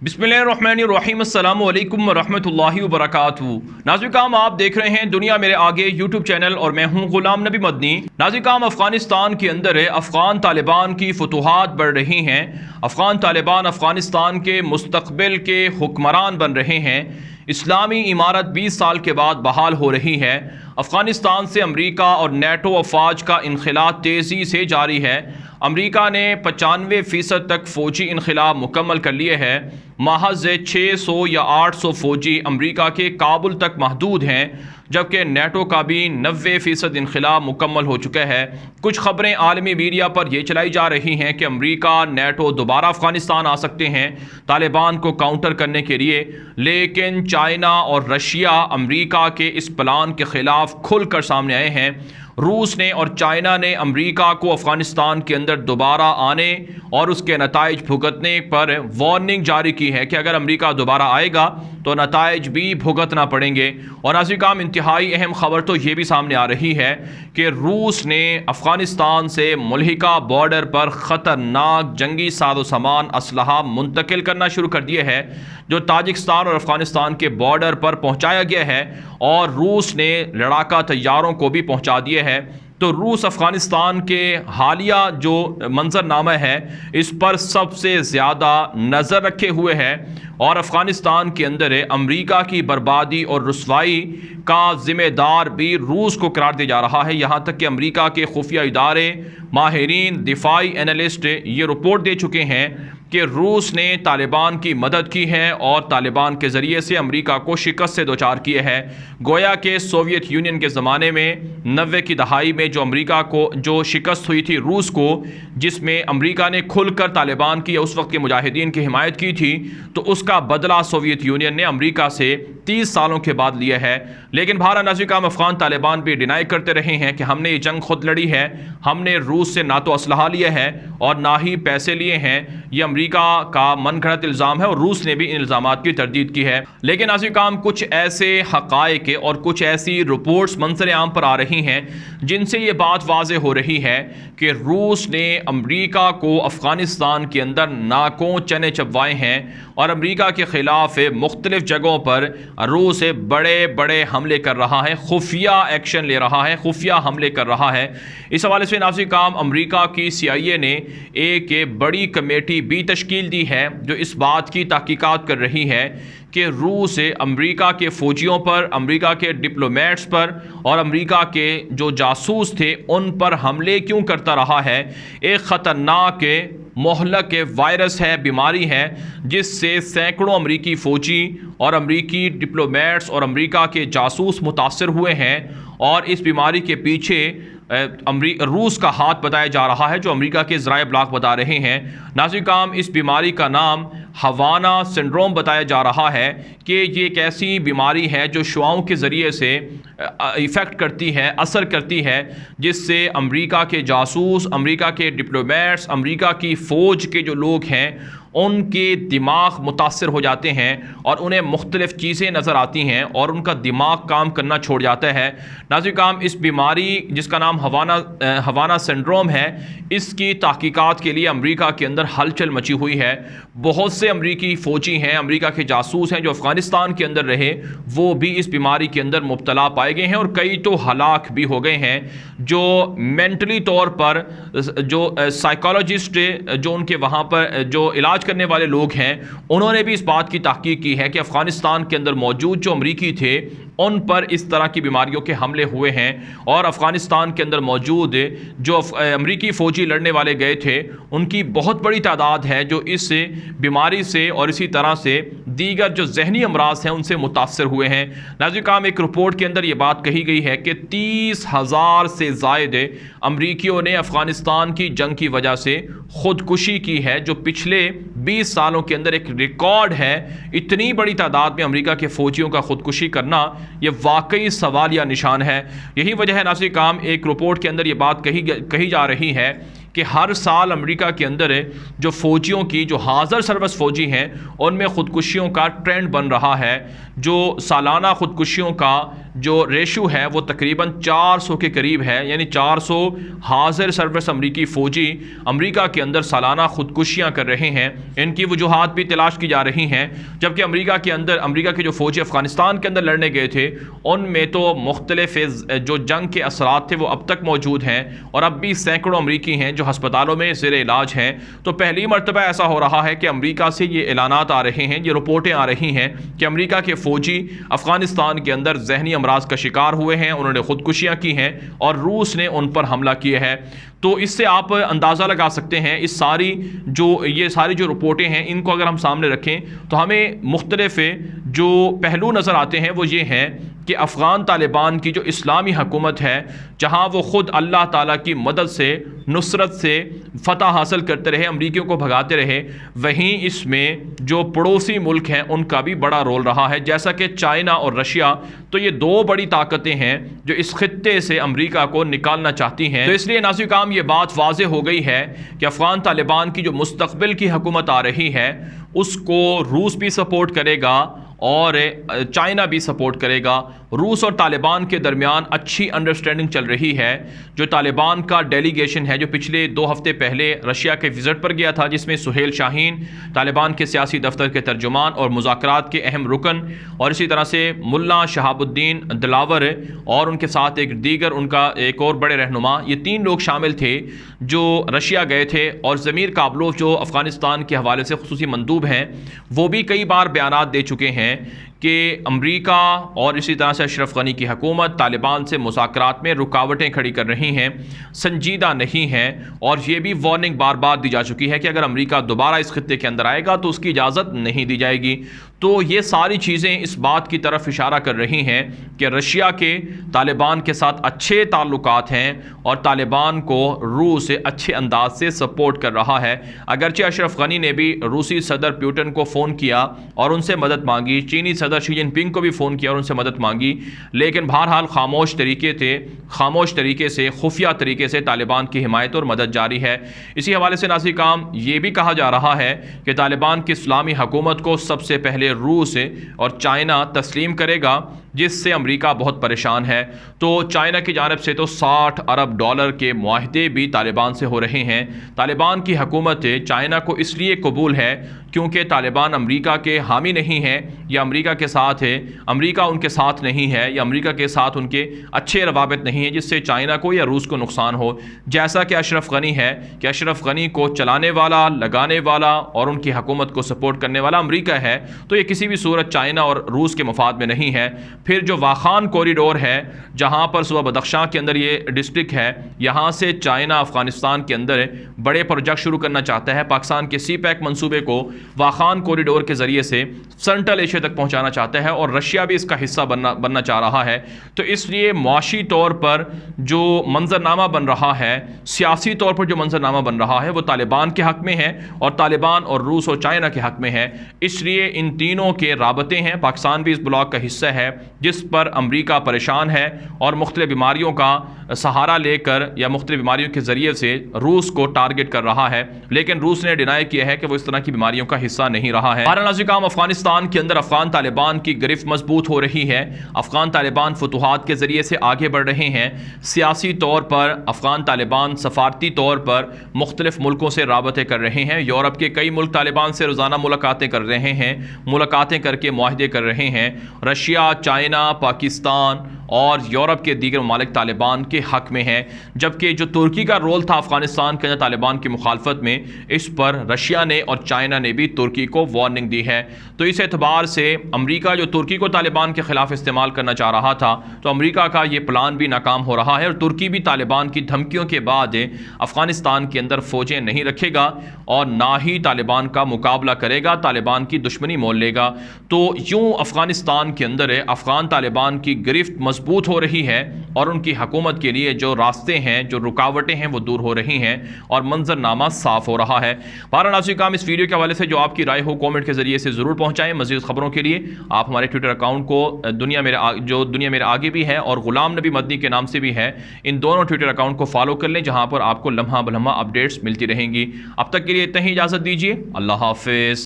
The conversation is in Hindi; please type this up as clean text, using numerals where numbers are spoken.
बिस्मिल्लाहिर्रहमानिर्रहीम अस्सलामु अलैकुम वरहमतुल्लाहि वबरकातुहू। नाज़रीन, आप देख रहे हैं दुनिया मेरे आगे यूट्यूब चैनल और मैं हूं गुलाम नबी मदनी। नाज़रीन, अफ़गानिस्तान के अंदर अफ़गान तालिबान की फतूहात बढ़ रही हैं। अफ़गान तालिबान अफ़गानिस्तान के मुस्तक़बिल के हुक्मरान बन रहे हैं। इस्लामी इमारत 20 साल के बाद बहाल हो रही है। अफ़गानिस्तान से अमरीका और नेटो अफवाज का इनखला तेज़ी से जारी है। अमरीका ने 95% तक फ़ौजी इनखला मुकम्मल कर लिए है। महज 600 या 800 फ़ौजी अमरीका के काबुल तक महदूद हैं, जबकि नेटो का भी 90% इनखला मुकम्मल हो चुका है। कुछ ख़बरें आलमी मीडिया पर यह चलाई जा रही हैं कि अमरीका नेटो दोबारा अफ़गानिस्तान आ सकते हैं तालिबान को काउंटर करने के लिए, लेकिन चाइना और रशिया अमरीका के इस प्लान के ख़िलाफ़ खुलकर सामने आए हैं। रूस ने और चाइना ने अमरीका को अफ़गानिस्तान के अंदर दोबारा आने और उसके नताइज भुगतने पर वार्निंग जारी की है कि अगर अमरीका दोबारा आएगा तो नताइज भी भुगतना पड़ेंगे। और नाज़रीन, इंतहाई अहम खबर तो ये भी सामने आ रही है कि रूस ने अफ़गानिस्तान से मुल्हिका बॉर्डर पर ख़तरनाक जंगी साजो सामान असलहा मुंतकिल करना शुरू कर दिया है, जो ताजिकिस्तान और अफ़गानिस्तान के बॉर्डर पर पहुँचाया गया है और रूस ने लड़ाका तैयारों को भी पहुँचा दिया है। तो रूस अफ़गानिस्तान के हालिया जो मंजरनामा है इस पर सबसे ज़्यादा नज़र रखे हुए है और अफ़गानिस्तान के अंदर अमरीका की बर्बादी और रुसवाई का ज़िम्मेदार भी रूस को करार दिया जा रहा है। यहाँ तक कि अमरीका के खुफिया इदारे, माहिरीन, दिफाई एनालिस्ट ये रिपोर्ट दे चुके हैं कि रूस ने तालिबान की मदद की है और तालिबान के ज़रिए से अमरीका को शिकस्त से दोचार किए है। गोया के सोवियत यूनियन के ज़माने में 90 की दहाई में जो अमरीका को जो शिकस्त हुई थी रूस को, जिसमें अमरीका ने खुलकर तालिबान की उस वक्त के मुजाहिदीन की हिमायत की थी, तो उसका बदला सोवियत यूनियन ने अमरीका से 30 सालों के बाद लिया है। लेकिन भारत नाज़रीन, अफ़गान तालिबान भी डिनाई करते रहे हैं कि हमने ये जंग खुद लड़ी है, हमने रूस से ना तो असलहा लिया है और ना ही पैसे लिए हैं। ये अमरीका का मन घड़त इल्ज़ाम है और रूस ने भी इन इल्ज़ामात की तरदीद की है। लेकिन नाज़रीन, कुछ ऐसे हक़ाइक़ और कुछ ऐसी रिपोर्ट्स मंज़र आम पर आ रही हैं जिनसे ये बात वाज़े हो रही है कि रूस ने अमरीका को अफ़गानिस्तान के अंदर नाकों चने चबवाए हैं और अमरीका के ख़िलाफ़ मुख्तलिफ़ जगहों पर रूस बड़े बड़े हमले कर रहा है, खुफिया एक्शन ले रहा है, खुफिया हमले कर रहा है। इस हवाले से नाज़रीन, अमरीका की CIA ने एक बड़ी कमेटी भी तश्कील दी है जो इस बात की तहकीकात कर रही है कि रूस अमरीका के फ़ौजियों पर, अमरीका के डिप्लोमेट्स पर और अमरीका के जो जासूस थे उन पर हमले क्यों करता रहा है। एक ख़तरनाक मोहलक वायरस है, बीमारी है, जिससे सैकड़ों अमरीकी फ़ौजी और अमरीकी डिप्लोमेट्स और अमरीका के जासूस मुतासर हुए हैं और इस बीमारी के पीछे रूस का हाथ बताया जा रहा है, जो अमरीका के ज़राए ब्लाग बता रहे हैं। नाज़रीन, इस बीमारी का नाम हवाना सिंड्रोम बताया जा रहा है कि ये एक ऐसी बीमारी है जो शुआओं के ज़रिए से इफ़ेक्ट करती है, असर करती है, जिससे अमरीका के जासूस, अमरीका के डिप्लोमेट्स, अमरीका की फ़ौज के जो लोग हैं उनके दिमाग मुतासर हो जाते हैं और उन्हें मुख्तलिफ़ चीज़ें नज़र आती हैं और उनका दिमाग काम करना छोड़ जाता है। नाज़रीन, इस बीमारी जिसका नाम हवाना सिंड्रोम है, इसकी तहकीकात के लिए अमरीका के अंदर हलचल मची हुई है। बहुत से अमरीकी फ़ौजी हैं, अमरीका के जासूस हैं जो अफ़गानिस्तान के अंदर रहे, वो भी इस बीमारी के अंदर मुब्तला पाए गए हैं और कई तो हलाक भी हो गए हैं। जो मेंटली तौर पर जो साइकोलॉजिस्ट जो उनके वहाँ पर जो इलाज करने वाले लोग हैं उन्होंने भी इस बात की तहकीक की है कि अफ़गानिस्तान के अंदर मौजूद जो अमरीकी थे उन पर इस तरह की बीमारियों के हमले हुए हैं और अफ़गानिस्तान के अंदर मौजूद जो अमरीकी फ़ौजी लड़ने वाले गए थे उनकी बहुत बड़ी तादाद है जो इस बीमारी से और इसी तरह से दीगर जो जहनी अमराज हैं उनसे मुतासर हुए हैं। नाज़रीन, एक रिपोर्ट के अंदर ये बात कही गई है कि 30,000 से ज़ायद अमरीकियों ने अफ़गानिस्तान की जंग की वजह से ख़ुदकुशी की है, जो पिछले 20 सालों के अंदर एक रिकॉर्ड है। इतनी बड़ी तादाद में अमरीका के फ़ौजियों का ख़ुदकुशी करना ये वाकई सवाल या निशान है। यही वजह है नाज़रीन, एक रिपोर्ट के अंदर ये बात कही जा रही है कि हर साल अमेरिका के अंदर जो फ़ौजियों की जो हाज़र सर्विस फ़ौजी हैं उनमें ख़ुदकुशियों का ट्रेंड बन रहा है। जो सालाना ख़ुदकुशियों का जो रेशो है वो तकरीबन 400 के करीब है, यानी 400 हाजिर सर्विस अमरीकी फ़ौजी अमरीका के अंदर सालाना खुदकुशियाँ कर रहे हैं। इनकी वजूहात भी तलाश की जा रही हैं, जबकि अमरीका के जो फ़ौजी अफ़गानिस्तान के अंदर लड़ने गए थे उनमें तो मुख्तलिफ जो जंग के असरात थे वो अब तक मौजूद हैं, और अब भी सैकड़ों अमरीकी हैं जो हस्पतालों में ज़ेर इलाज हैं। तो पहली मरतबा ऐसा हो रहा है कि अमरीका से ये ऐलानात आ रहे हैं, ये रिपोर्टें आ रही हैं कि अमरीका के फ़ौजी अफ़गानिस्तान के अंदर जहनी अमराज का शिकार हुए हैं, उन्होंने खुदकुशियाँ की हैं और रूस ने उन पर हमला किया है। तो इससे आप अंदाज़ा लगा सकते हैं ये सारी जो रिपोर्टें हैं इनको अगर हम सामने रखें तो हमें मुख्तलिफ जो पहलू नज़र आते हैं वो ये हैं कि अफ़गान तालिबान की जो इस्लामी हुकूमत है, जहाँ वो ख़ुद अल्लाह ताला की मदद से, नुसरत से फ़तह हासिल करते रहे, अमरीकियों को भगाते रहे, वहीं इसमें जो पड़ोसी मुल्क हैं उनका भी बड़ा रोल रहा है, जैसा कि चाइना और रशिया। तो ये दो बड़ी ताकतें हैं जो इस खित्ते से अमरीका को निकालना चाहती हैं। तो इसलिए नाज़िर ये बात वाज़ेह हो गई है कि अफ़गान तालिबान की जो मुस्तक़बिल की हुकूमत आ रही है उसको रूस भी सपोर्ट करेगा और चाइना भी सपोर्ट करेगा। रूस और तालिबान के दरमियान अच्छी अंडरस्टैंडिंग चल रही है। जो तालिबान का डेलीगेशन है जो पिछले 2 हफ्ते पहले रशिया के विज़िट पर गया था, जिसमें सुहेल शाहीन तालिबान के सियासी दफ्तर के तर्जुमान और मुज़ाकरात के अहम रुकन, और इसी तरह से मुल्ला शहाबुद्दीन दिलावर और उनके साथ उनका एक और बड़े रहनुमा, ये 3 लोग शामिल थे जो रशिया गए थे। और ज़मीर काबलोव जो अफ़गानिस्तान के हवाले से खुसूसी मंदूब हैं, वो भी कई बार बयानात दे चुके हैं कि अमरीका और इसी तरह से अशरफ गनी की हुकूमत तालिबान से मुज़ाकरात में रुकावटें खड़ी कर रही हैं, संजीदा नहीं हैं। और ये भी वार्निंग बार बार दी जा चुकी है कि अगर अमरीका दोबारा इस खित्ते के अंदर आएगा तो उसकी इजाज़त नहीं दी जाएगी। तो ये सारी चीज़ें इस बात की तरफ इशारा कर रही हैं कि रशिया के तालिबान के साथ अच्छे ताल्लुकात हैं और तालिबान को रूस अच्छे अंदाज से सपोर्ट कर रहा है। अगरचे अशरफ गनी ने भी रूसी सदर पुतिन को फ़ोन किया और उनसे मदद मांगी, चीनी सदर शी जिनपिंग को भी फ़ोन किया और उनसे मदद मांगी, लेकिन बहरहाल खामोश तरीके से खुफिया तरीके से तालिबान की हिमायत और मदद जारी है। इसी हवाले से नाज़िर काम ये भी कहा जा रहा है कि तालिबान की इस्लामी हुकूमत को सबसे पहले रूस और चाइना तस्लीम करेगा, जिससे अमरीका बहुत परेशान है। तो चाइना की जानिब से तो $60 अरब के मुआहदे भी तालिबान से हो रहे हैं। तालिबान की हुकूमत चाइना को इसलिए कबूल है क्योंकि तालिबान अमरीका के हामी नहीं है या अमरीका के साथ है, अमरीका उनके साथ नहीं है या अमरीका के साथ उनके अच्छे रवाबित नहीं है जिससे चाइना को या रूस को नुकसान हो। जैसा कि अशरफ गनी है कि अशरफ गनी को चलाने वाला, लगाने वाला और उनकी हुकूमत को सपोर्ट करने वाला अमरीका है, तो ये किसी भी सूरत चाइना और रूस के मफाद में नहीं है। फिर जो वाखान कॉरिडोर है जहाँ पर सुबह बदख्शां के अंदर ये डिस्ट्रिक्ट है, यहाँ से चाइना अफगानिस्तान के अंदर बड़े प्रोजेक्ट शुरू करना चाहता है। पाकिस्तान के CPEC मंसूबे को वाखान कॉरिडोर के ज़रिए से सेंट्रल एशिया तक पहुँचाना चाहता है और रशिया भी इसका हिस्सा बनना चाह रहा है। तो इसलिए मुआशी तौर पर जो मंजरनामा बन रहा है, सियासी तौर पर जो मंजरनामा बन रहा है, वो तालिबान के हक़ में है और तालिबान और रूस और चाइना के हक़ में है। इसलिए इन तीनों के राबते हैं। पाकिस्तान भी इस ब्लॉक का हिस्सा है जिस पर अमरीका परेशान है और मुख्तलिफ बीमारियों का सहारा लेकर या मुख्तलिफ बीमारियों के ज़रिए से रूस को टारगेट कर रहा है, लेकिन रूस ने डिनाई किया है कि वो इस तरह की बीमारियों का हिस्सा नहीं रहा है। नाज़िर अफगानिस्तान के अंदर अफगान तालिबान की गिरफ्त मजबूत हो रही है। अफगान तालिबान फतूहात के ज़रिए से आगे बढ़ रहे हैं। सियासी तौर पर अफगान तालिबान सफारती तौर पर मुख्तलिफ मुल्कों से राबते कर रहे हैं। यूरोप के कई मुल्क तालिबान से रोज़ाना मुलाकातें कर रहे हैं, मुलाकातें करके मुआहदे कर रहे हैं। रशिया, चाइना, पाकिस्तान और यूरोप के दीगर ममालिक तालिबान के हक़ में हैं, जबकि जो तुर्की का रोल था अफगानिस्तान के अंदर तालिबान की मुखालफत में, इस पर रशिया ने और चाइना ने भी तुर्की को वार्निंग दी है। तो इस एतबार से अमरीका जो तुर्की को तालिबान के ख़िलाफ़ इस्तेमाल करना चाह रहा था, तो अमरीका का ये प्लान भी नाकाम हो रहा है और तुर्की भी तालिबान की धमकियों के बाद अफगानिस्तान के अंदर फ़ौजें नहीं रखेगा और ना ही तालिबान का मुकाबला करेगा, तालिबान की दुश्मनी मोल लेगा। तो यूँ अफगानिस्तान के अंदर अफगान तालिबान की गिरफ्त मजबूत हो रही है और उनकी हुकूमत के लिए जो रास्ते हैं, जो रुकावटें हैं, वो दूर हो रही हैं और मंजरनामा साफ़ हो रहा है। नाज़िर काम इस वीडियो के हवाले से जो आपकी राय हो कमेंट के ज़रिए से ज़रूर पहुँचाएँ। मज़ीद ख़बरों के लिए आप हमारे ट्विटर अकाउंट को दुनिया मेरे आगे भी है और ग़ुलाम नबी मदनी के नाम से भी है, इन दोनों ट्विटर अकाउंट को फॉलो कर लें, जहाँ पर आपको लम्हा बलम्हा अपडेट्स मिलती रहेंगी। अब तक के लिए इतना ही, इजाज़त दीजिए। अल्लाह हाफ़िज़।